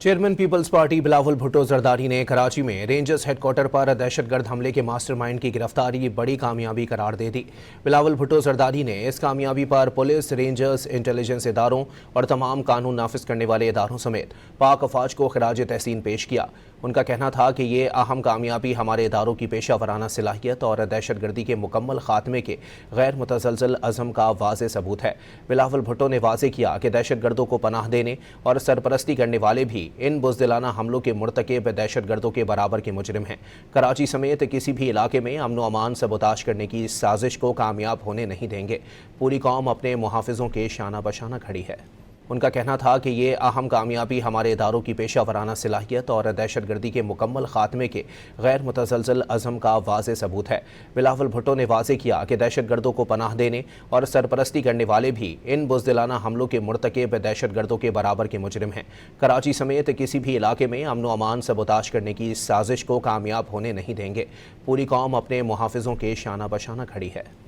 Chairman Peoples Party Bilawal Bhutto Zardari نے کراچی میں rangers head quarter پر دہشت گرد حملے کے ماسٹر مائنڈ کی گرفتاری بڑی کامیابی قرار دے دی۔ بلاول بھٹو زرداری نے اس کامیابی پر پولیس، رینجرز، انٹیلیجنس اداروں اور تمام قانون نافذ کرنے والے اداروں سمیت پاک افواج کو خراج تحسین پیش کیا۔ ان کا کہنا تھا کہ یہ اہم کامیابی ہمارے اداروں کی پیشہ ورانہ صلاحیت اور دہشت گردی کے مکمل خاتمے کے غیر متزلزل عزم کا واضح ثبوت ہے۔ بلاول بھٹو نے واضح کیا کہ دہشت گردوں کو پناہ دینے اور سرپرستی کرنے والے بھی ان بزدلانہ حملوں کے مرتکب دہشت گردوں کے برابر کے مجرم ہیں۔ کراچی سمیت کسی بھی علاقے میں امن و امان سبوتاژ کرنے کی اس سازش کو کامیاب ہونے نہیں دیں گے۔ پوری قوم اپنے محافظوں کے شانہ بشانہ کھڑی ہے۔ ان کا کہنا تھا کہ یہ اہم کامیابی ہمارے اداروں کی پیشہ ورانہ صلاحیت اور دہشت گردی کے مکمل خاتمے کے غیر متزلزل عزم کا واضح ثبوت ہے۔ بلاول بھٹو نے واضح کیا کہ دہشت گردوں کو پناہ دینے اور سرپرستی کرنے والے بھی ان بزدلانہ حملوں کے مرتکب دہشت گردوں کے برابر کے مجرم ہیں۔ کراچی سمیت کسی بھی علاقے میں امن و امان سبوتاژ کرنے کی اس سازش کو کامیاب ہونے نہیں دیں گے۔ پوری قوم اپنے محافظوں کے شانہ بشانہ کھڑی ہے۔